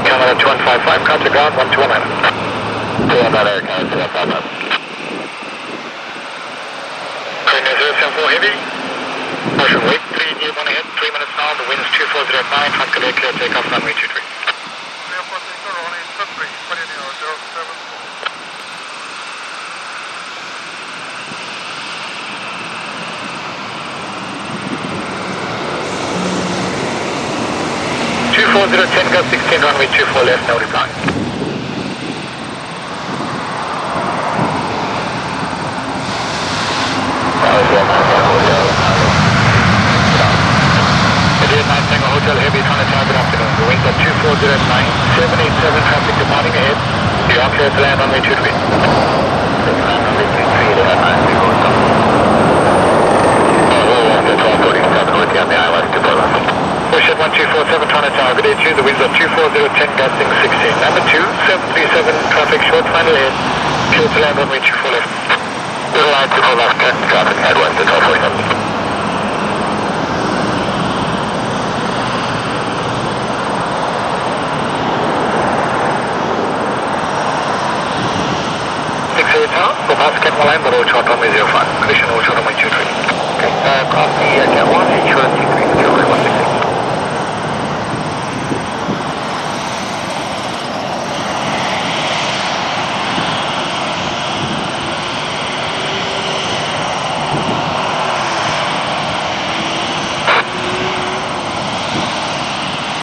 Canada 2155, contact ground 121. 219 Canada 2155. Train 074 heavy. Motion wait, 3 1 ahead, 3 minutes now, the wind is 2409, hot clear, clear takeoff, runway 23. 24010, got 16, runway 24 left, no reply. Hotel Heavy, Connor Tower, good afternoon. The winds are 2409, 787 traffic departing ahead. You are clear to land runway 23. Land runway 23, they have 9 go south. After 1247 with you on the ILS to Portland. Bullshit 1247, Connor Tower, good day to you. The winds are 24010, gusting 16. Number 2, 737 traffic short final ahead. Clear to land runway 24 left. Little line 24 left, traffic headwind to 1247. So pass Cat 1 line, but all short runway 05. Condition all short runway 23. Okay, copy, Cat 1, ensure 23.